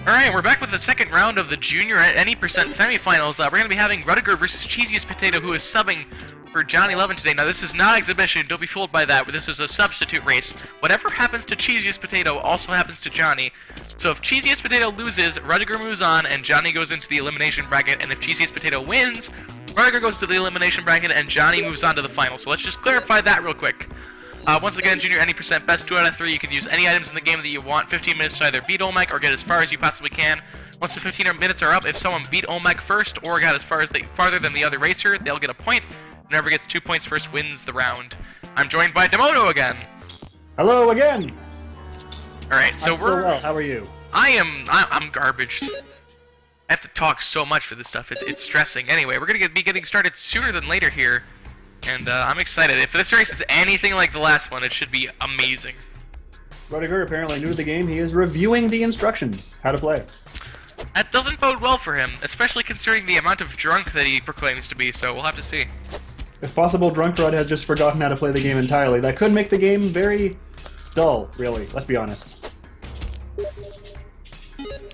Alright, we're back with the second round of the Junior at Any Percent semifinals. We're going to be having Ruddigger versus CheesiestPotato, who is subbing for Johnny Levin today. Now, this is not exhibition, don't be fooled by that, but this is a substitute race. Whatever happens to CheesiestPotato also happens to Johnny. So if CheesiestPotato loses, Ruddigger moves on, and Johnny goes into the elimination bracket, and if CheesiestPotato wins, Ruddigger goes to the elimination bracket, and Johnny moves on to the final. So let's just clarify that real quick. Once again, Junior Any Percent, best 2 out of 3. You can use any items in the game that you want. 15 minutes to either beat Olmec or get as far as you possibly can. Once the 15 minutes are up, if someone beat Olmec first or got as far as farther than the other racer, they'll get a point. Whoever gets 2 points first wins the round. I'm joined by DiMono again. Hello again. All right, so we're. Well. How are you? I'm garbage. I have to talk so much for this stuff. It's stressing. Anyway, we're gonna be getting started sooner than later here. And I'm excited. If this race is anything like the last one, it should be amazing. Ruddigger, apparently new to the game, he is reviewing the instructions, how to play. That doesn't bode well for him, especially considering the amount of drunk that he proclaims to be, so we'll have to see. If possible, Drunk Rud has just forgotten how to play the game entirely. That could make the game very dull, really. Let's be honest.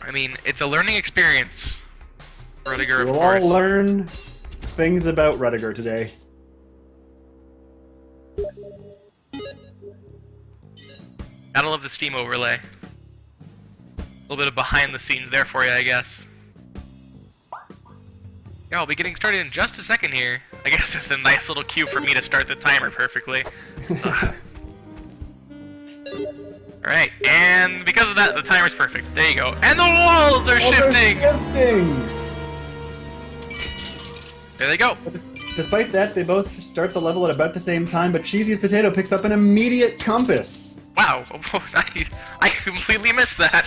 I mean, it's a learning experience. Ruddigger, of course. We'll all learn things about Ruddigger today. Gotta love the Steam overlay. A little bit of behind the scenes there for you, I guess. Yeah, I'll be getting started in just a second here. I guess it's a nice little cue for me to start the timer perfectly. Alright, and because of that, the timer's perfect. There you go. And the walls are shifting! There they go. Despite that, they both start the level at about the same time, but CheesiestPotato picks up an immediate compass. Wow, I completely missed that.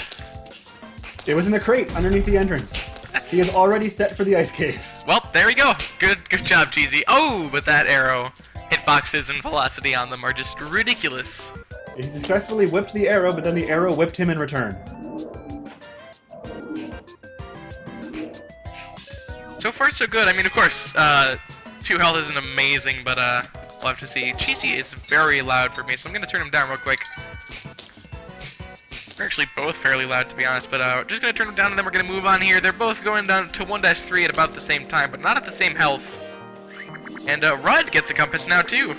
It was in a crate underneath the entrance. He is already set for the ice caves. Well, there we go. Good job, Cheesy. Oh, but that arrow hitboxes and velocity on them are just ridiculous. He successfully whipped the arrow, but then the arrow whipped him in return. So far, so good. I mean, of course, 2 health isn't amazing, but we'll have to see. Cheesy is very loud for me, so I'm going to turn him down real quick. They're actually both fairly loud, to be honest, but we're just going to turn them down, and then we're going to move on here. They're both going down to 1-3 at about the same time, but not at the same health. And Rud gets a compass now, too.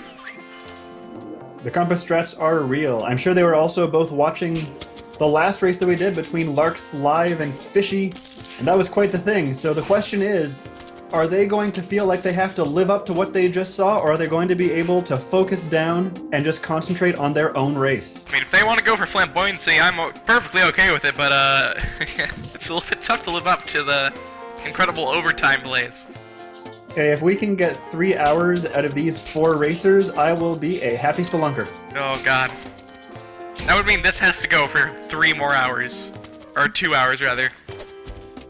The compass strats are real. I'm sure they were also both watching the last race that we did between Larks Live and Fishy, and that was quite the thing. So the question is, are they going to feel like they have to live up to what they just saw, or are they going to be able to focus down and just concentrate on their own race? I mean, if they want to go for flamboyancy, I'm perfectly okay with it, but it's a little bit tough to live up to the incredible overtime plays. Okay, if we can get 3 hours out of these 4 racers, I will be a happy spelunker. Oh god. That would mean this has to go for 3 more hours. Or 2 hours, rather.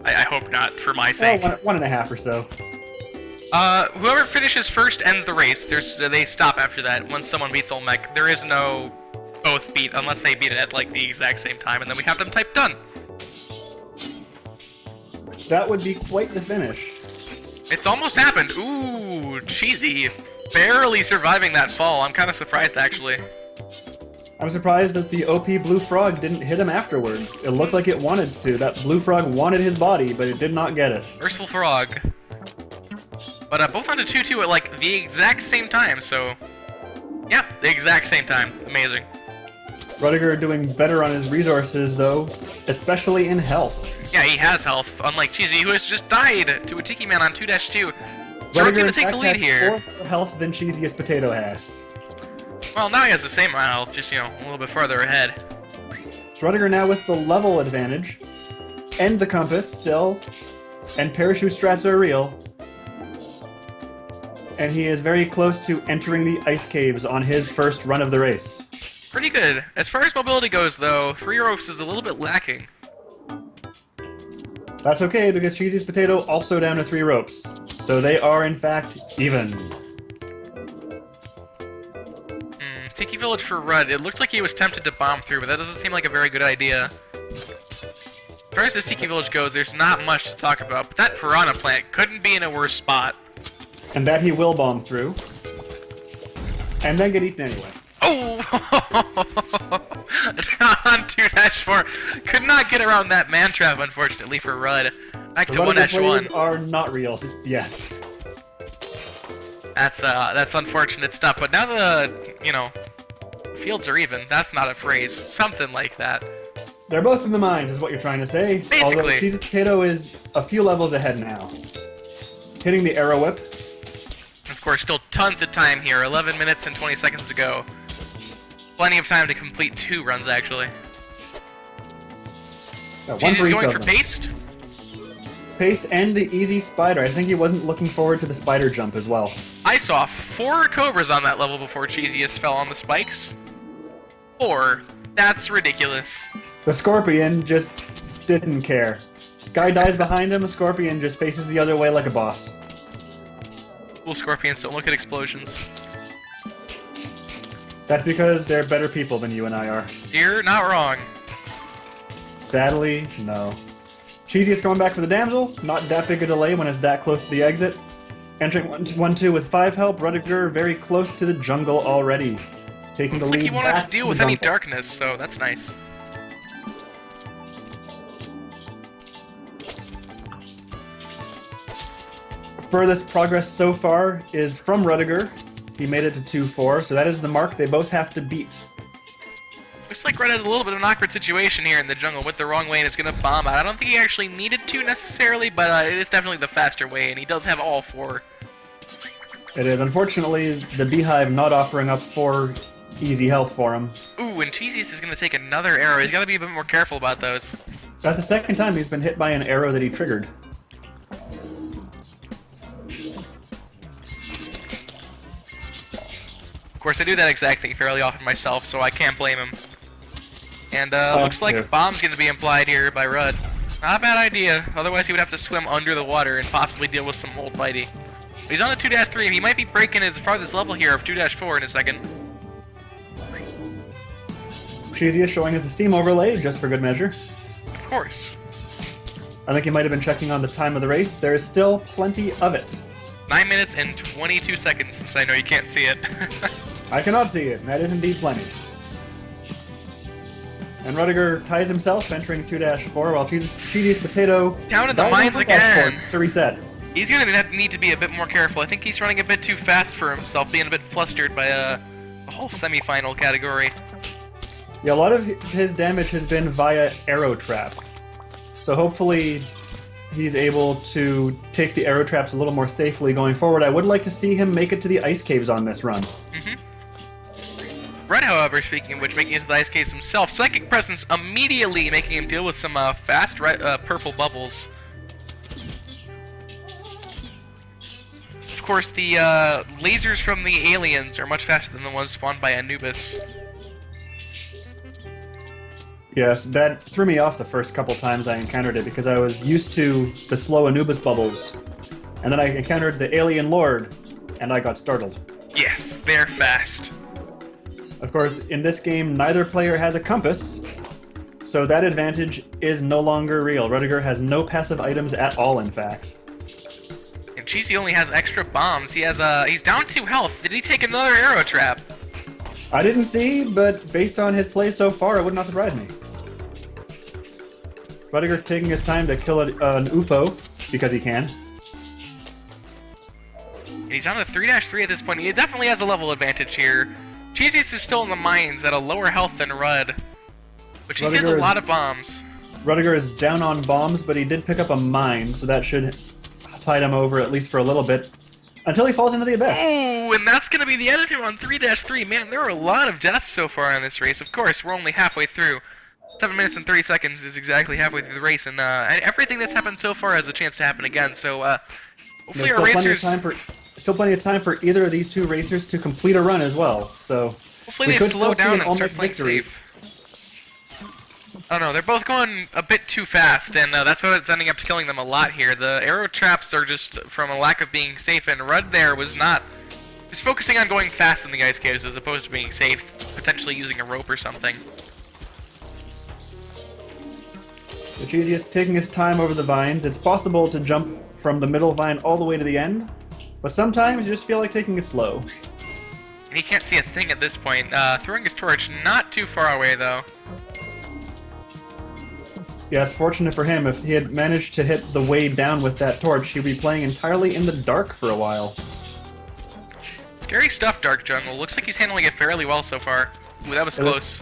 I hope not, for my sake. Well, 1.5 or so. Whoever finishes first ends the race. They stop after that. Once someone beats Olmec, there is no both beat, unless they beat it at, like, the exact same time, and then we have them type done. That would be quite the finish. It's almost happened. Ooh, Cheesy. Barely surviving that fall. I'm kind of surprised, actually. I'm surprised that the OP Blue Frog didn't hit him afterwards. It looked like it wanted to. That Blue Frog wanted his body, but it did not get it. Merciful Frog. But both onto 2-2 at like the exact same time, so... Yeah, the exact same time. Amazing. Ruddigger doing better on his resources, though, especially in health. Yeah, he has health, unlike Cheesy, who has just died to a Tiki Man on 2-2. So Red's gonna take the lead here. More health than CheesiestPotato has. Well, now he has the same amount of health, just, you know, a little bit farther ahead. So Ruddigger now with the level advantage, and the compass still, and parachute strats are real. And he is very close to entering the ice caves on his first run of the race. Pretty good. As far as mobility goes, though, 3 ropes is a little bit lacking. That's okay, because CheesiestPotato also down to 3 ropes. So they are, in fact, even. Tiki Village for Rud. It looked like he was tempted to bomb through, but that doesn't seem like a very good idea. As far as this Tiki Village goes, there's not much to talk about, but that Piranha Plant couldn't be in a worse spot. And that he will bomb through. And then get eaten anyway. Oh! Down on 2-4. Could not get around that man trap, unfortunately, for Rudd. Back to Ruddigger 1-1. plays are not real yet. That's unfortunate stuff. But now the, fields are even. That's not a phrase. Something like that. They're both in the mines, is what you're trying to say. Basically. Although CheesiestPotato is a few levels ahead now. Hitting the arrow whip. Of course, still tons of time here. 11 minutes and 20 seconds to go. Plenty of time to complete 2 runs, actually. One for He's each going of for them. paste. Paste and the easy spider. I think he wasn't looking forward to the spider jump as well. I saw 4 cobras on that level before Cheesiest fell on the spikes. 4. That's ridiculous. The scorpion just didn't care. Guy dies behind him, the scorpion just faces the other way like a boss. Cool scorpions don't look at explosions. That's because they're better people than you and I are. You're not wrong. Sadly, no. Cheesiest going back for the damsel. Not that big a delay when it's that close to the exit. Entering 1-2 with 5 help. Ruddigger very close to the jungle already. Taking Looks the like lead he won't have back to deal the with any jungle. darkness, so that's nice. Furthest progress so far is from Ruddigger. He made it to 2-4, so that is the mark they both have to beat. Looks like Red has a little bit of an awkward situation here in the jungle. Went the wrong way and is going to bomb out. I don't think he actually needed to necessarily, but it is definitely the faster way, and he does have all 4. It is. Unfortunately, the beehive not offering up 4 easy health for him. Ooh, and Cheesiest is going to take another arrow. He's got to be a bit more careful about those. That's the second time he's been hit by an arrow that he triggered. Of course, I do that exact thing fairly often myself, so I can't blame him. And looks like yeah. a bomb's going to be implied here by Rudd. Not a bad idea. Otherwise, he would have to swim under the water and possibly deal with some old bitey. But he's on a 2-3, and he might be breaking his farthest level here of 2-4 in a second. Cheesiest showing us the steam overlay, just for good measure. Of course. I think he might have been checking on the time of the race. There is still plenty of it. 9 minutes and 22 seconds, since I know you can't see it. I cannot see it, and that is indeed plenty. And Ruddigger ties himself, entering 2-4, while CheesiestPotato Down in the dives mines into again. that to reset. He's going to need to be a bit more careful. I think he's running a bit too fast for himself, being a bit flustered by the whole semi-final category. Yeah, a lot of his damage has been via arrow trap. So hopefully he's able to take the arrow traps a little more safely going forward. I would like to see him make it to the ice caves on this run. Red, however, speaking of which, making it to the ice caves himself. Psychic Presence immediately making him deal with some fast red, purple bubbles. Of course, the lasers from the aliens are much faster than the ones spawned by Anubis. Yes, that threw me off the first couple times I encountered it because I was used to the slow Anubis bubbles. And then I encountered the Alien Lord, and I got startled. Yes, they're fast. Of course, in this game, neither player has a compass, so that advantage is no longer real. Ruddigger has no passive items at all, in fact. And Cheesy only has extra bombs. He has he's down 2 health. Did he take another arrow trap? I didn't see, but based on his play so far, it would not surprise me. Ruddigger taking his time to kill an UFO, because he can. And he's on a 3-3 at this point. He definitely has a level advantage here. Cheesiest is still in the mines at a lower health than Rudd. But Cheesy has a lot of bombs. Ruddigger is down on bombs, but he did pick up a mine, so that should tide him over, at least for a little bit. Until he falls into the abyss. Oh, and that's going to be the end of him on 3-3. Man, there are a lot of deaths so far in this race. Of course, we're only halfway through. 7 minutes and 30 seconds is exactly halfway through the race, and everything that's happened so far has a chance to happen again. So, hopefully our racers... Still plenty of time for either of these two racers to complete a run as well. So hopefully they slow down and start playing safe. Oh no, they're both going a bit too fast, and that's what it's ending up killing them a lot here. The arrow traps are just from a lack of being safe, and Rudd there was not... Just focusing on going fast in the ice caves as opposed to being safe, potentially using a rope or something. The Cheesiest taking his time over the vines. It's possible to jump from the middle vine all the way to the end, but sometimes you just feel like taking it slow. And He can't see a thing at this point. Throwing his torch not too far away, though. Yeah, it's fortunate for him. If he had managed to hit the way down with that torch, he'd be playing entirely in the dark for a while. Scary stuff, Dark Jungle. Looks like he's handling it fairly well so far. Ooh, that was close.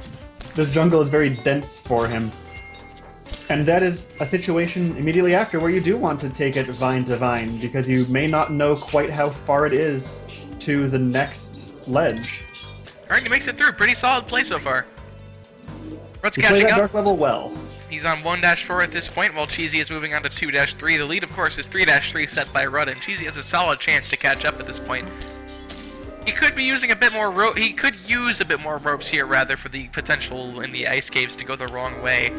This jungle is very dense for him. And that is a situation immediately after where you do want to take it vine to vine, because you may not know quite how far it is to the next ledge. Alright, he makes it through. Pretty solid play so far. Rud's You play catching that up. dark level well. He's on 1-4 at this point, while Cheesy is moving on to 2-3. The lead, of course, is 3-3 set by Rud, and Cheesy has a solid chance to catch up at this point. He could be using a bit more rope. He could use a bit more ropes here, rather, for the potential in the ice caves to go the wrong way.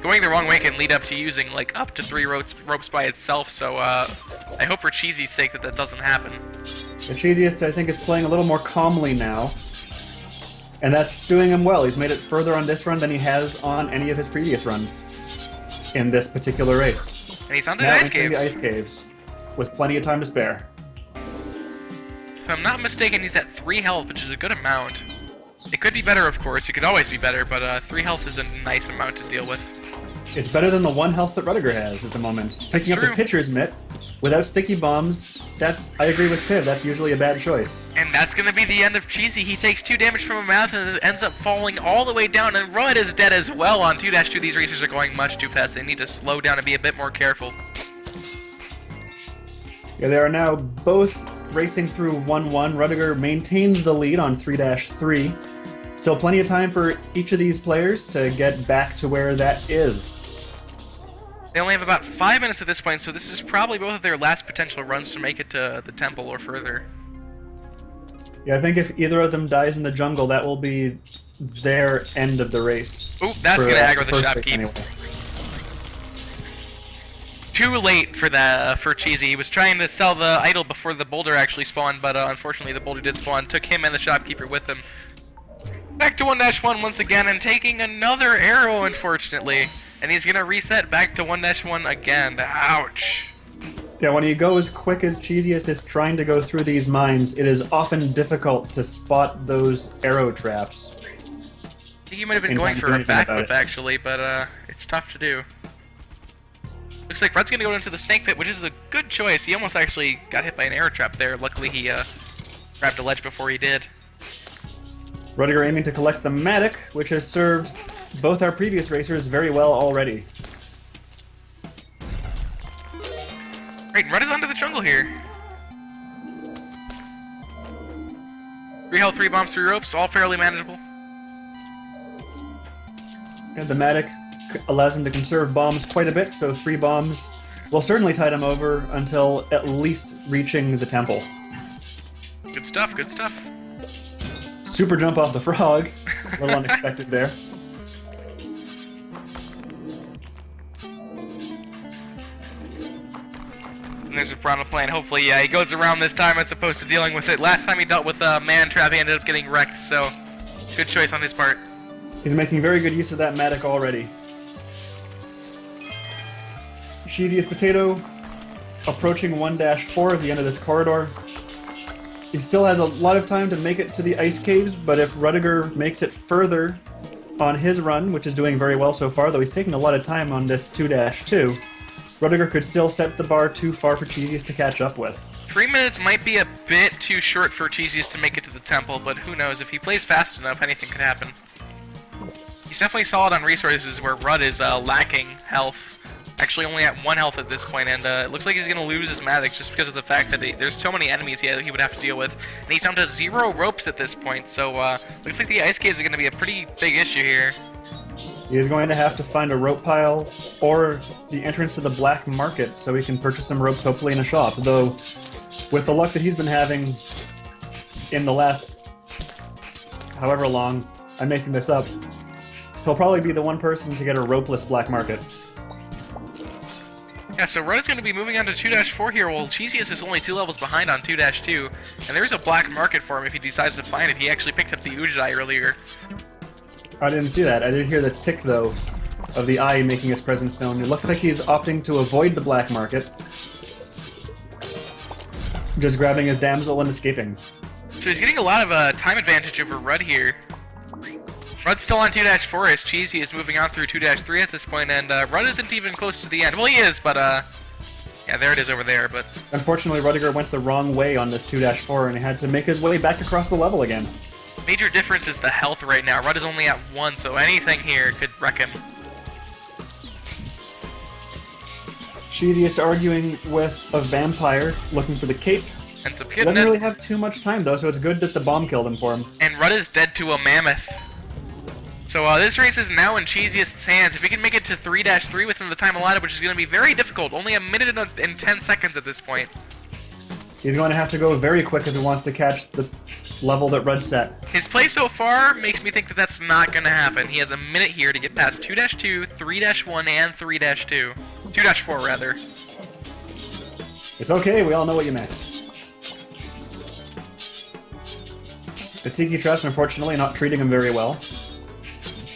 Going the wrong way can lead up to using like up to 3 ropes by itself. So I hope for Cheesy's sake that that doesn't happen. The Cheesiest, I think, is playing a little more calmly now. And that's doing him well. He's made it further on this run than he has on any of his previous runs in this particular race. And he's on the Now ice entering caves. the ice caves with plenty of time to spare. If I'm not mistaken, he's at 3 health, which is a good amount. It could be better, of course. It could always be better, but 3 health is a nice amount to deal with. It's better than the 1 health that Ruddigger has at the moment. Picking up the true. pitcher's mitt without sticky bombs, I agree with Piv, that's usually a bad choice. And that's going to be the end of Cheesy. He takes 2 damage from a mouth and ends up falling all the way down, and Rud is dead as well on 2-2. These racers are going much too fast. They need to slow down and be a bit more careful. Yeah, they are now both racing through 1-1. Ruddigger maintains the lead on 3-3. Still plenty of time for each of these players to get back to where that is. They only have about 5 minutes at this point, so this is probably both of their last potential runs to make it to the temple or further. Yeah, I think if either of them dies in the jungle, that will be their end of the race. Oop, that's going to aggro the first race shopkeep. anyway. Too late for Cheesy. He was trying to sell the idol before the boulder actually spawned, but unfortunately the boulder did spawn. Took him and the shopkeeper with him. Back to 1-1 once again, and taking another arrow, unfortunately. And he's going to reset back to 1-1 again. Ouch. Yeah, when you go as quick as Cheesiest is trying to go through these mines, it is often difficult to spot those arrow traps. I think he might have been In going time to for do a anything about back whip, it. actually, but it's tough to do. Looks like Rud's going to go into the snake pit, which is a good choice. He almost actually got hit by an arrow trap there. Luckily, he grabbed a ledge before he did. Ruddigger aiming to collect the Matic, which has served both our previous racers very well already. Great, Rud is onto the jungle here. 3 health, 3 bombs, 3 ropes, all fairly manageable. And the Matic allows him to conserve bombs quite a bit, so 3 bombs will certainly tide him over until at least reaching the temple. Good stuff, good stuff. Super jump off the frog. A little unexpected there. And there's a Piranha plan. Hopefully, he goes around this time as opposed to dealing with it. Last time he dealt with a man trap, he ended up getting wrecked, so good choice on his part. He's making very good use of that Matic already. CheesiestPotato approaching 1-4 at the end of this corridor. He still has a lot of time to make it to the ice caves, but if Ruddigger makes it further on his run, which is doing very well so far, though he's taking a lot of time on this 2-2, Ruddigger could still set the bar too far for Cheesiest to catch up with. 3 minutes might be a bit too short for Cheesiest to make it to the temple, but who knows, if he plays fast enough, anything could happen. He's definitely solid on resources where Rud is lacking health. Actually only at 1 health at this point, and it looks like he's going to lose his Maddox just because of the fact that there's so many enemies he would have to deal with. And he's down to 0 ropes at this point, so looks like the ice caves are going to be a pretty big issue here. He is going to have to find a rope pile or the entrance to the black market so he can purchase some ropes, hopefully in a shop. Though, with the luck that he's been having in the last however long, I'm making this up, he'll probably be the one person to get a ropeless black market. Yeah, so Rud is going to be moving on to 2-4 here, while Cheesiest is only 2 levels behind on 2-2, and there's a black market for him if he decides to find it. He actually picked up the Ujai earlier. I didn't see that. I did hear the tick, though, of the eye making its presence known. It looks like he's opting to avoid the black market. Just grabbing his damsel and escaping. So he's getting a lot of time advantage over Rudd here. Rudd's still on 2-4 as Cheesy is moving on through 2-3 at this point, and Rudd isn't even close to the end. Well, he is, but yeah, there it is over there. But unfortunately, Ruddigger went the wrong way on this 2-4 and had to make his way back across the level again. Major difference is the health right now. Rudd is only at 1, so anything here could wreck him. Cheesiest arguing with a vampire, looking for the cape. And some He doesn't really have too much time, though, so it's good that the bomb killed him for him. And Rudd is dead to a mammoth. So this race is now in Cheesiest's hands. If he can make it to 3-3 within the time allotted, which is going to be very difficult, only a minute and 10 seconds at this point. He's going to have to go very quick if he wants to catch the level that Rudd set. His play so far makes me think that that's not going to happen. He has a minute here to get past 2-2, 3-1, and 3-2. 2-4, rather. It's okay, we all know what you meant. The Tiki Trust, unfortunately, not treating him very well.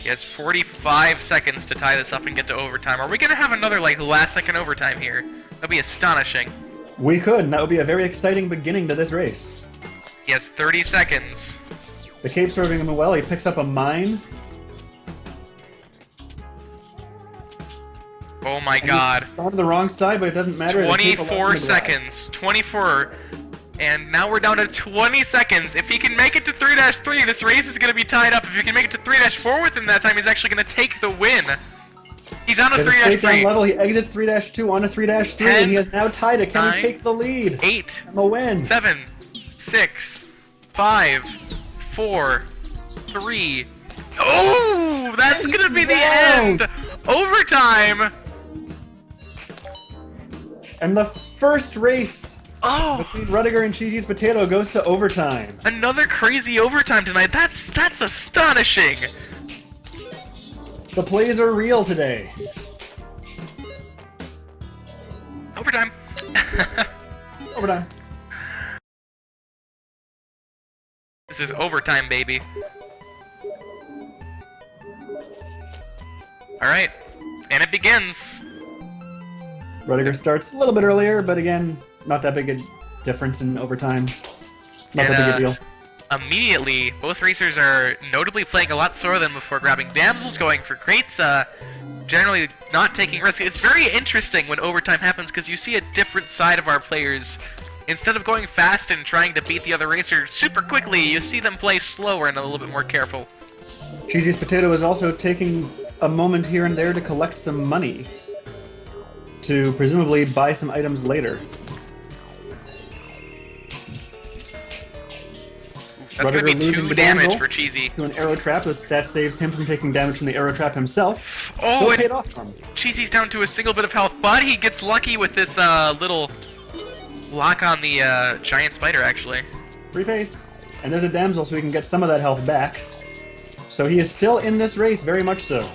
He has 45 seconds to tie this up and get to overtime. Are we going to have another, like, last-second overtime here? That'd be astonishing. We could, and that would be a very exciting beginning to this race. He has 30 seconds. The cape's serving him well. He picks up a mine. Oh my god. He's on the wrong side, but it doesn't matter. 24 seconds. 24. And now we're down to 20 seconds. If he can make it to 3-3, this race is going to be tied up. If he can make it to 3-4 within that time, he's actually going to take the win. He's on a 3-3. Level. He exits 3-2 on a 3-3, and he is now tied. Can he take the lead? 8. A win. 7, 6, 5, 4, 3. Oh, that's going to be the end. Overtime. And the first race between Ruddigger and CheesiestPotato goes to overtime. Another crazy overtime tonight. That's astonishing. The plays are real today. Overtime. Overtime. This is overtime, baby. Alright. And it begins. Ruddigger starts a little bit earlier, but again, not that big a difference in overtime. Not that big a deal. Immediately, both racers are notably playing a lot slower than before, grabbing damsels, going for crates, generally not taking risks. It's very interesting when overtime happens because you see a different side of our players. Instead of going fast and trying to beat the other racer super quickly, you see them play slower and a little bit more careful. CheesiestPotato is also taking a moment here and there to collect some money to presumably buy some items later. That's going to be 2 damage for Cheesy. To an arrow trap, that saves him from taking damage from the arrow trap himself. Oh, so it paid off for him. Cheesy's down to a single bit of health, but he gets lucky with this little lock on the giant spider, actually. Free-faced. And there's a damsel, so he can get some of that health back. So he is still in this race, very much so.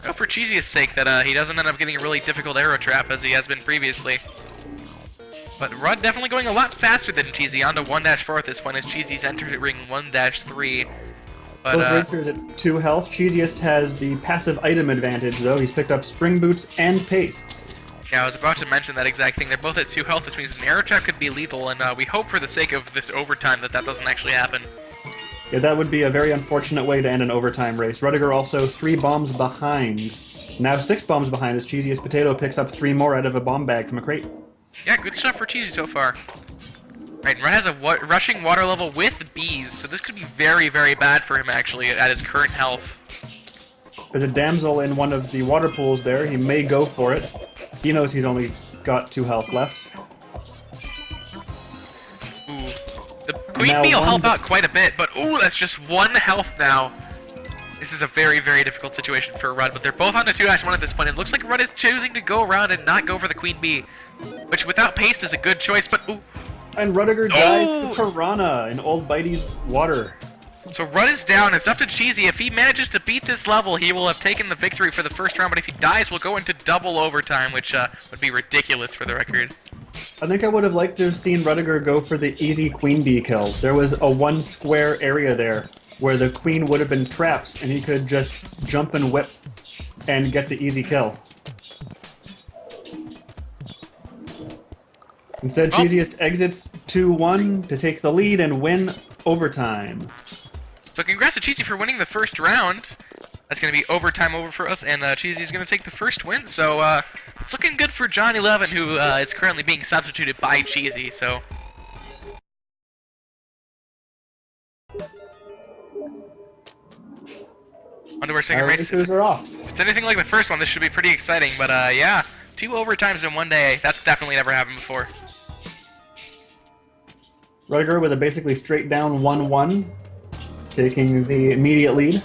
I hope for Cheesy's sake that he doesn't end up getting a really difficult arrow trap as he has been previously. But Rudd definitely going a lot faster than Cheesy, on to 1-4 at this point as Cheesy's entering 1-3. But, both racers at 2 health. Cheesiest has the passive item advantage, though. He's picked up spring boots and paste. Yeah, I was about to mention that exact thing. They're both at 2 health, which means an arrow trap could be lethal, and we hope for the sake of this overtime that doesn't actually happen. Yeah, that would be a very unfortunate way to end an overtime race. Ruddigger also 3 bombs behind. Now 6 bombs behind as CheesiestPotato picks up 3 more out of a bomb bag from a crate. Yeah, good stuff for Cheesy so far. Right, and Rudd has a rushing water level with bees, so this could be very, very bad for him, actually, at his current health. There's a damsel in one of the water pools there. He may go for it. He knows he's only got 2 health left. Ooh. The queen bee will help out quite a bit, but ooh, that's just 1 health now. This is a very, very difficult situation for Rudd, but they're both on to 2-1 at this point. It looks like Rudd is choosing to go around and not go for the queen bee, which without paste is a good choice, but ooh. And Ruddigger dies to Piranha in Old Bitey's water. So Rudd is down. It's up to Cheesy. If he manages to beat this level, he will have taken the victory for the first round, but if he dies, we'll go into double overtime, which would be ridiculous for the record. I think I would have liked to have seen Ruddigger go for the easy queen bee kill. There was a 1 square area there where the queen would have been trapped, and he could just jump and whip and get the easy kill. Instead, Oh. Cheesiest exits 2-1 to take the lead and win overtime. So congrats to Cheesy for winning the first round. That's going to be overtime over for us, and Cheesy's going to take the first win. So it's looking good for John 11, who is currently being substituted by Cheesy. So on to our second Our race. racers are off. If it's anything like the first one, this should be pretty exciting. But yeah, 2 overtimes in one day. That's definitely never happened before. Ruddigger with a basically straight down 1-1, taking the immediate lead.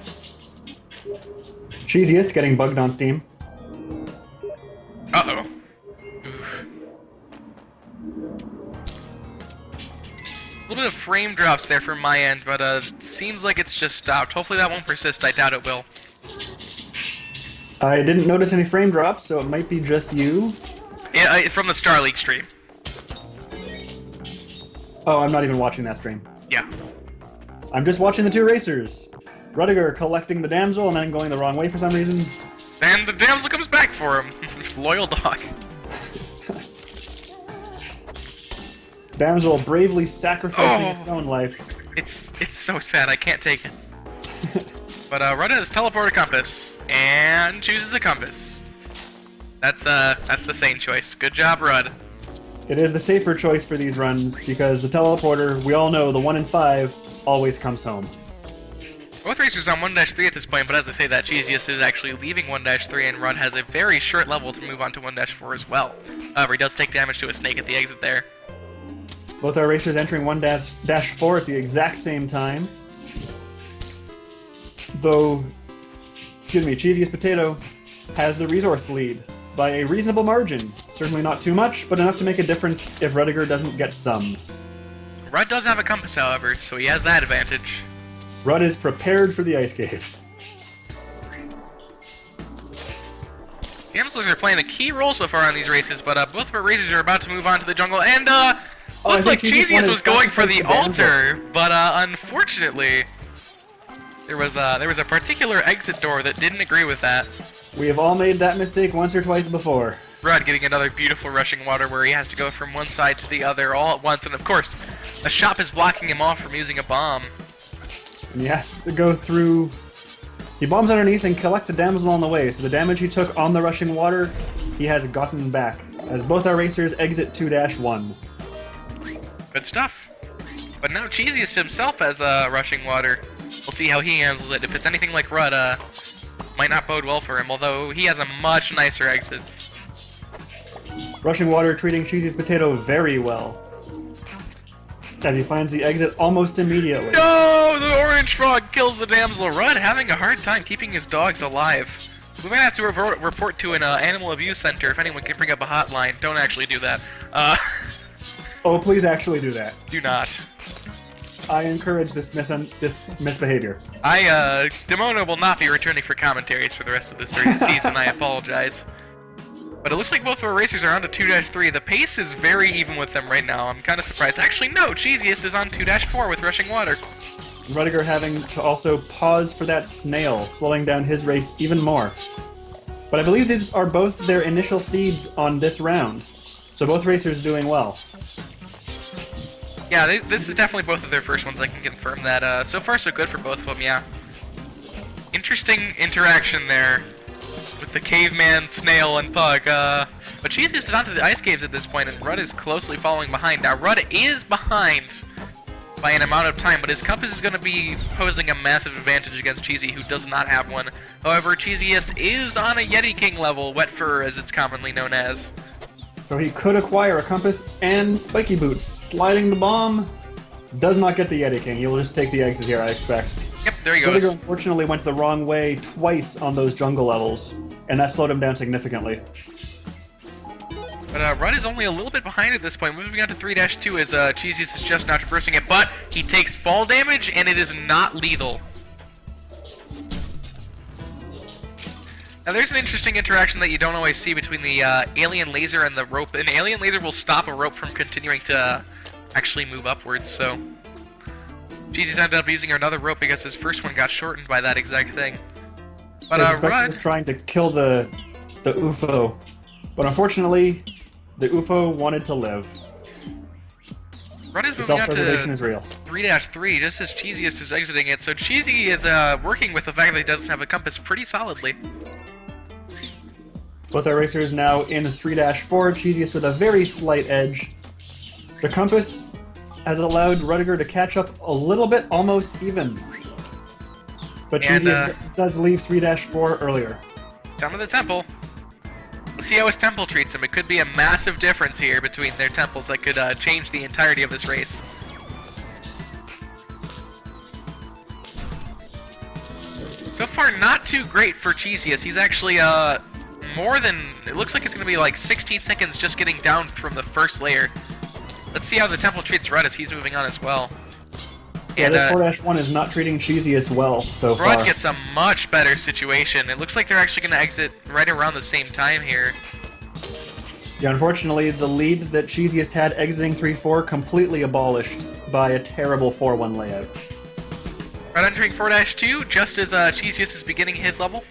Cheesiest getting bugged on Steam. Uh-oh. A little bit of frame drops there from my end, but it seems like it's just stopped. Hopefully that won't persist. I doubt it will. I didn't notice any frame drops, so it might be just you. Yeah, from the Star League stream. Oh, I'm not even watching that stream. Yeah. I'm just watching the two racers. Ruddigger collecting the damsel and then going the wrong way for some reason. And the damsel comes back for him. Loyal dog. Damsel bravely sacrificing Oh. its own life. It's so sad. I can't take it. But Rudd has teleporter compass and chooses the compass. That's the sane choice. Good job, Rudd. It is the safer choice for these runs because the teleporter, we all know the 1 in 5 always comes home. Both racers on 1-3 at this point, but as I say that, Cheesiest is actually leaving 1-3, and Rudd has a very short level to move on to 1-4 as well. However, he does take damage to a snake at the exit there. Both our racers entering 1-4 at the exact same time. Though, CheesiestPotato has the resource lead by a reasonable margin. Certainly not too much, but enough to make a difference if Ruddigger doesn't get some. Rudd does have a compass, however, so he has that advantage. Rudd is prepared for the ice caves. Damsels are playing a key role so far on these races, but both of our racers are about to move on to the jungle, and I looks like think he just Cheesiest wanted was to going for the sacrifice the altar, but unfortunately, there was a particular exit door that didn't agree with that. We have all made that mistake once or twice before. Rudd getting another beautiful rushing water where he has to go from one side to the other all at once, and of course, the shop is blocking him off from using a bomb. And he has to go through... He bombs underneath and collects a damsel on the way, so the damage he took on the rushing water, he has gotten back, as both our racers exit 2-1. Good stuff. But now Cheesiest himself has rushing water. We'll see how he handles it. If it's anything like Rudd, might not bode well for him, although he has a much nicer exit. Rushing water treating CheesiestPotato very well, as he finds the exit almost immediately. No! The orange frog kills the damsel. Rudd having a hard time keeping his dogs alive. We might have to report to an animal abuse center if anyone can bring up a hotline. Don't actually do that. Oh, please actually do that. Do not. I encourage this misbehavior. DiMono will not be returning for commentaries for the rest of this season. I apologize. But it looks like both of our racers are on to 2-3. The pace is very even with them right now. I'm kind of surprised. Actually, no! Cheesiest is on 2-4 with rushing water. Ruddigger having to also pause for that snail, slowing down his race even more. But I believe these are both their initial seeds on this round, so both racers doing well. Yeah, this is definitely both of their first ones. I can confirm that. So far, so good for both of them, yeah. Interesting interaction there with the caveman, snail, and pug. But Cheesiest is onto the ice caves at this point, and Rudd is closely following behind. Now, Rudd is behind by an amount of time, but his compass is going to be posing a massive advantage against Cheesy, who does not have one. However, Cheesiest is on a Yeti King level, wet fur as it's commonly known as. So he could acquire a compass and spiky boots. Sliding the bomb does not get the Yeti King. He'll just take the exit here, I expect. Yep, there he Ruddigger goes. unfortunately went the wrong way twice on those jungle levels, and that slowed him down significantly. But Rudd is only a little bit behind at this point. Moving on to 3-2 as Cheesiest is just now traversing it, but he takes fall damage, and it is not lethal. Now there's an interesting interaction that you don't always see between the alien laser and the rope. An alien laser will stop a rope from continuing to actually move upwards, so Cheesiest ended up using another rope because his first one got shortened by that exact thing. But Rudd was trying to kill the UFO, but unfortunately, the UFO wanted to live. Rud is The moving on self-preservation to is real. 3-3 just as Cheesiest is exiting it. So Cheesy is working with the fact that he doesn't have a compass pretty solidly. Both our racers now in 3-4, Cheesiest with a very slight edge. The compass has allowed Ruddigger to catch up a little bit, almost even. But Cheesiest does leave 3-4 earlier. Down to the temple. Let's see how his temple treats him. It could be a massive difference here between their temples that could change the entirety of this race. So far, not too great for Cheesiest. He's actually more than... It looks like it's going to be like 16 seconds just getting down from the first layer. Let's see how the temple treats Rud as he's moving on as well. Yeah, And, this 4-1 is not treating Cheesiest well so Rud far. gets a much better situation. It looks like they're actually going to exit right around the same time here. Yeah, unfortunately, the lead that Cheesiest had exiting 3-4 completely abolished by a terrible 4-1 layout. Rud entering 4-2 just as Cheesiest is beginning his level.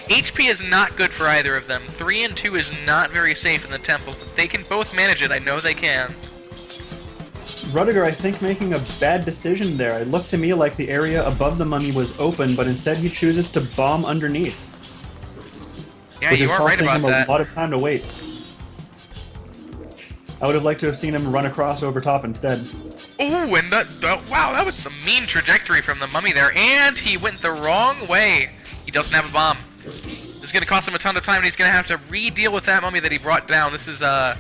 HP is not good for either of them. 3 and 2 is not very safe in the temple, but they can both manage it. I know they can. Ruddigger, I think, making a bad decision there. It looked to me like the area above the mummy was open, but instead he chooses to bomb underneath. Yeah, which you is are right costing about him that. a lot of time to wait. I would have liked to have seen him run across over top instead. Ooh, and wow, that was some mean trajectory from the mummy there, and he went the wrong way. He doesn't have a bomb. This is going to cost him a ton of time, and he's going to have to re-deal with that mummy that he brought down. This is a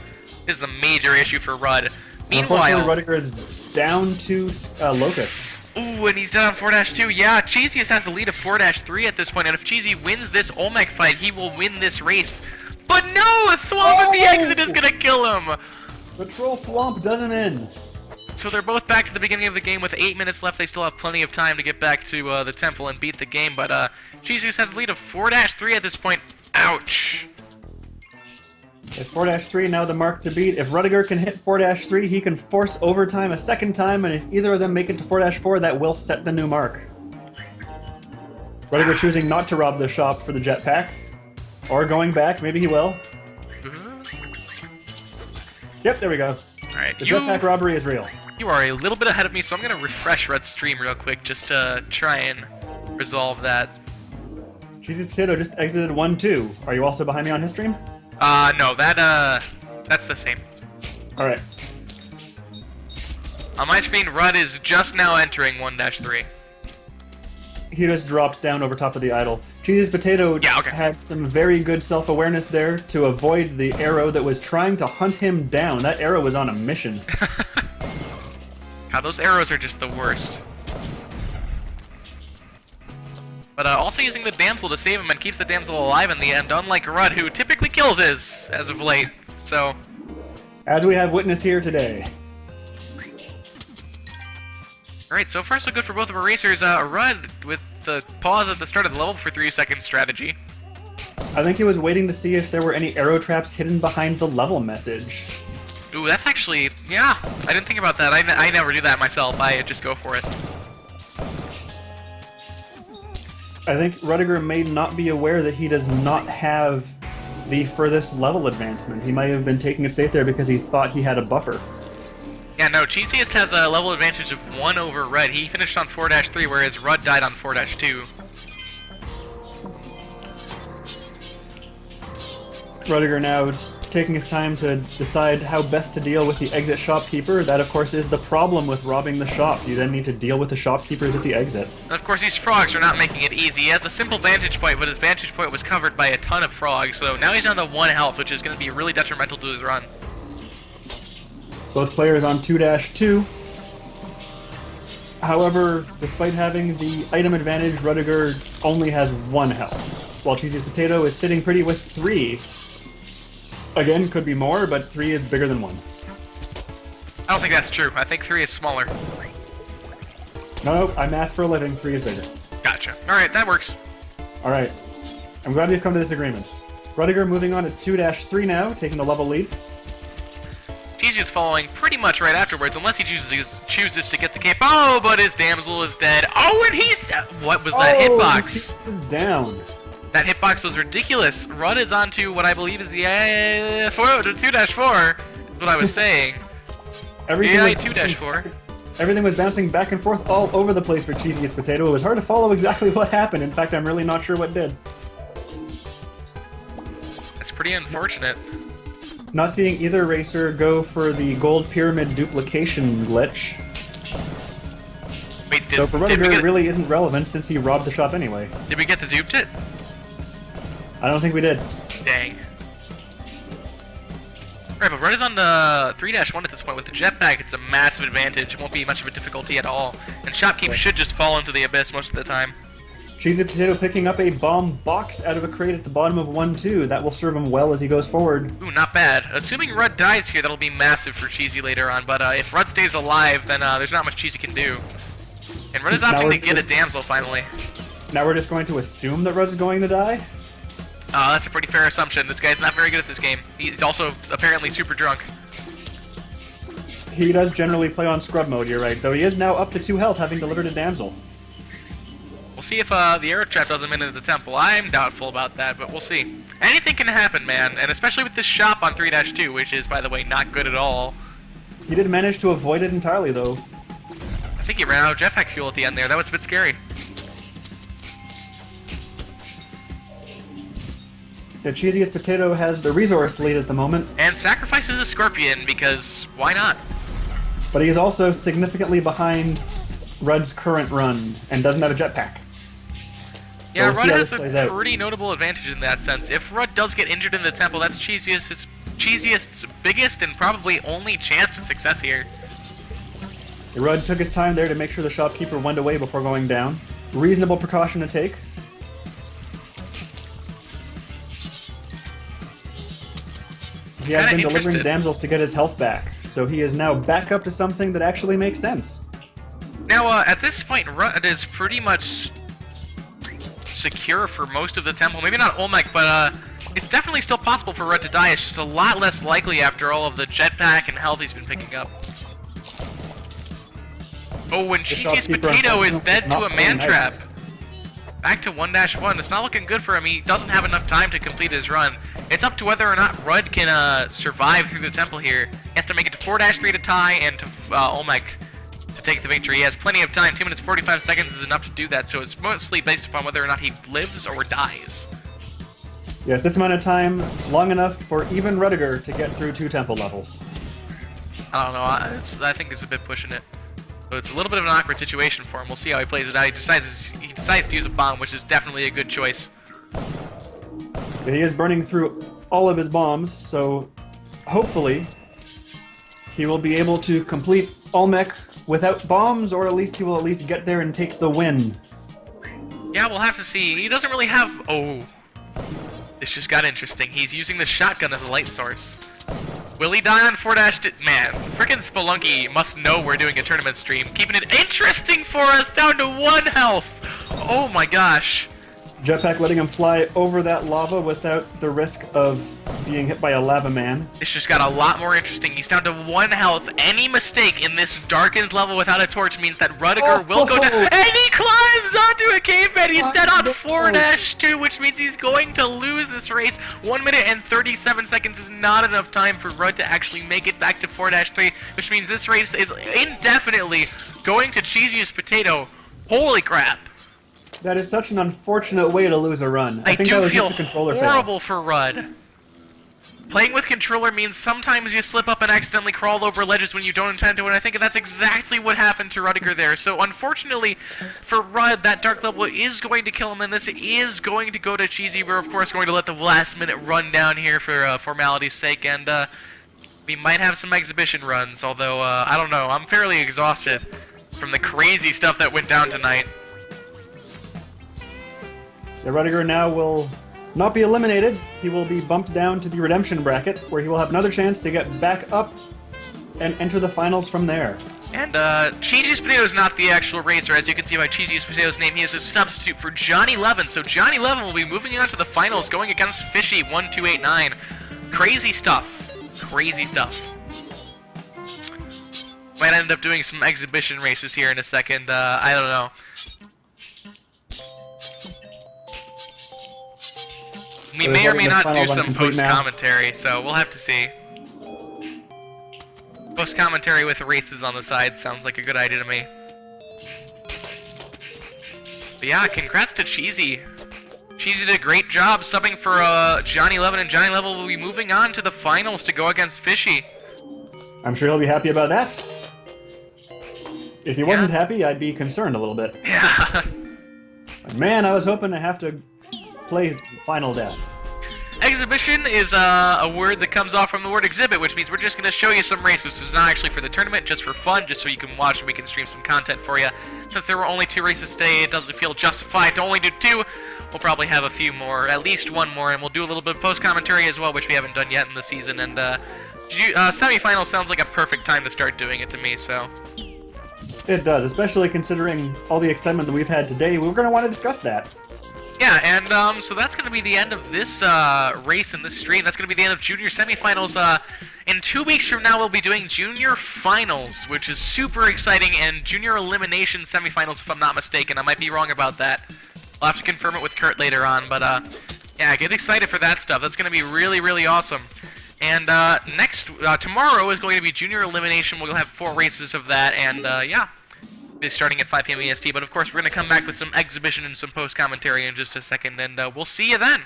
major issue for Rud. Meanwhile, unfortunately, Ruddigger is down to Locust. Ooh, and he's down on 4-2. Yeah, Cheesiest has the lead of 4-3 at this point, and if Cheesy wins this Olmec fight, he will win this race. But no, a thwomp at the exit is going to kill him. The troll thwomp does him in. So they're both back to the beginning of the game with 8 minutes left. They still have plenty of time to get back to the temple and beat the game, but Cheesiest has the lead of 4-3 at this point. Ouch. It's 4-3 now the mark to beat. If Ruddigger can hit 4-3, he can force overtime a second time, and if either of them make it to 4-4, that will set the new mark. Ruddigger choosing not to rob the shop for the jetpack. Or going back, maybe he will. Yep, there we go. Alright, The jetpack robbery is real. You are a little bit ahead of me, so I'm going to refresh Rud's stream real quick just to try and resolve that. CheesiestPotato just exited 1-2. Are you also behind me on his stream? No, that's the same. Alright. On my screen, Rud is just now entering 1-3. He just dropped down over top of the idol. CheesiestPotato had some very good self-awareness there to avoid the arrow that was trying to hunt him down. That arrow was on a mission. God, those arrows are just the worst. But also using the damsel to save him and keeps the damsel alive in the end, unlike Rud, who typically kills his as of late. So, as we have witnessed here today. Alright, so far so good for both of our racers. Rud with the pause at the start of the level for 3 seconds strategy. I think he was waiting to see if there were any arrow traps hidden behind the level message. Ooh, that's actually... yeah, I didn't think about that. I never do that myself. I just go for it. I think Ruddigger may not be aware that he does not have the furthest level advancement. He might have been taking it safe there because he thought he had a buffer. Yeah, no, Cheesiest has a level advantage of 1 over Rud. He finished on 4-3, whereas Rud died on 4-2. Ruddigger now taking his time to decide how best to deal with the exit shopkeeper. That, of course, is the problem with robbing the shop. You then need to deal with the shopkeepers at the exit. And of course, these frogs are not making it easy. He has a simple vantage point, but his vantage point was covered by a ton of frogs, so now he's down to 1 health, which is going to be really detrimental to his run. Both players on 2-2. However, despite having the item advantage, Ruddigger only has 1 health, while CheesiestPotato is sitting pretty with 3. Again, could be more, but 3 is bigger than 1. I don't think that's true. I think 3 is smaller. No, I math for a living. 3 is bigger. Gotcha. Alright, that works. Alright. I'm glad we've come to this agreement. Ruddigger moving on to 2-3 now, taking the level lead. Cheesy is following pretty much right afterwards, unless he chooses to get the cape. Oh, but his damsel is dead. Oh, and he's... what was that hitbox? This is down. That hitbox was ridiculous. Rud is on to what I believe is the 2-4, is what I was saying. Everything Yeah, was 2-4. Everything was bouncing back and forth all over the place for CheesiestPotato. It was hard to follow exactly what happened. In fact, I'm really not sure what did. That's pretty unfortunate. Not seeing either racer go for the gold pyramid duplication glitch. Wait, So for Ruddigger, it really isn't relevant since he robbed the shop anyway. Did we get the duped it? I don't think we did. Dang. Right, but Rudd is on the 3-1 at this point. With the jetpack, it's a massive advantage. It won't be much of a difficulty at all. And Shopkeep should just fall into the abyss most of the time. CheesiestPotato picking up a bomb box out of a crate at the bottom of 1-2. That will serve him well as he goes forward. Ooh, not bad. Assuming Rudd dies here, that'll be massive for Cheesy later on. But if Rudd stays alive, then there's not much Cheesy can do. And Rudd is opting to get a damsel finally. Now we're just going to assume that Rudd's going to die? That's a pretty fair assumption. This guy's not very good at this game. He's also apparently super drunk. He does generally play on scrub mode, you're right, though he is now up to 2 health, having delivered a damsel. We'll see if the arrow trap does him into the temple. I'm doubtful about that, but we'll see. Anything can happen, man, and especially with this shop on 3-2, which is, by the way, not good at all. He did manage to avoid it entirely, though. I think he ran out of jetpack fuel at the end there. That was a bit scary. The CheesiestPotato has the resource lead at the moment. And sacrifices a scorpion, because why not? But he is also significantly behind Rudd's current run, and doesn't have a jetpack. So Yeah, we'll Rudd see how has this plays a out. pretty notable advantage in that sense. If Rudd does get injured in the temple, that's Cheesiest's biggest and probably only chance at success here. Rudd took his time there to make sure the shopkeeper went away before going down. Reasonable precaution to take. He has been delivering damsels to get his health back, so he is now back up to something that actually makes sense. Now, at this point, Rudd is pretty much secure for most of the temple. Maybe not Olmec, but it's definitely still possible for Rudd to die. It's just a lot less likely after all of the jetpack and health he's been picking up. Oh, when CheesiestPotato is dead to a man trap. Back to 1-1. It's not looking good for him. He doesn't have enough time to complete his run. It's up to whether or not Rudd can survive through the temple here. He has to make it to 4-3 to tie and to Olmec to take the victory. He has plenty of time. 2 minutes 45 seconds is enough to do that, so it's mostly based upon whether or not he lives or dies. Yes, this amount of time, long enough for even Ruddigger to get through 2 temple levels. I don't know. I think it's a bit pushing it. So it's a little bit of an awkward situation for him. We'll see how he plays it out. He decides to use a bomb, which is definitely a good choice. But he is burning through all of his bombs, so hopefully he will be able to complete Olmec without bombs, or at least he will at least get there and take the win. Yeah, we'll have to see. He doesn't really have... Oh. This just got interesting. He's using the shotgun as a light source. Will he die on 4-2? Man, frickin' Spelunky must know we're doing a tournament stream. Keeping it interesting for us, down to 1 health! Oh my gosh. Jetpack letting him fly over that lava without the risk of being hit by a lava man. This just got a lot more interesting. He's down to 1 health. Any mistake in this darkened level without a torch means that Ruddigger will go down. And he climbs onto a caveman! He's dead on 4-2, which means he's going to lose this race. 1 minute and 37 seconds is not enough time for Rudd to actually make it back to 4-3, which means this race is indefinitely going to CheesiestPotato. Holy crap. That is such an unfortunate way to lose a run. I think that was just a controller fail. Horrible for Rudd. Playing with controller means sometimes you slip up and accidentally crawl over ledges when you don't intend to, and I think that's exactly what happened to Ruddigger there. So unfortunately for Rudd, that dark level is going to kill him, and this is going to go to Cheesy. We're of course going to let the last minute run down here for formality's sake, and we might have some exhibition runs, although I don't know. I'm fairly exhausted from the crazy stuff that went down tonight. The Ruddigger now will not be eliminated. He will be bumped down to the redemption bracket, where he will have another chance to get back up and enter the finals from there. And CheesiestPotato is not the actual racer, as you can see by CheesiestPotato's name. He is a substitute for Johnny Levin. So Johnny Levin will be moving on to the finals, going against Fishy 1289. Crazy stuff. Crazy stuff. Might end up doing some exhibition races here in a second. I don't know. We may or may not do some post-commentary, so we'll have to see. Post commentary with races on the side sounds like a good idea to me. But yeah, congrats to Cheesy. Cheesy did a great job subbing for Johnny Levin, and Johnny Levin will be moving on to the finals to go against Fishy. I'm sure he'll be happy about that. If he wasn't happy, I'd be concerned a little bit. Yeah. Man, I was hoping to have to play Final Death. Exhibition is a word that comes off from the word exhibit, which means we're just going to show you some races. This is not actually for the tournament, just for fun, just so you can watch and we can stream some content for you. Since there were only 2 races today, it doesn't feel justified to only do 2. We'll probably have a few more, at least 1 more, and we'll do a little bit of post-commentary as well, which we haven't done yet in the season. And semifinals sounds like a perfect time to start doing it to me, so... It does, especially considering all the excitement that we've had today. We're going to want to discuss that. Yeah, and so that's going to be the end of this race and this stream. That's going to be the end of junior semifinals. In 2 weeks from now, we'll be doing junior finals, which is super exciting, and junior elimination semifinals, if I'm not mistaken. I might be wrong about that. I'll have to confirm it with Kurt later on, but yeah, get excited for that stuff. That's going to be really, really awesome. And tomorrow is going to be junior elimination. We'll have 4 races of that, and yeah. It's starting at 5 p.m. EST, but of course we're going to come back with some exhibition and some post-commentary in just a second, and we'll see you then!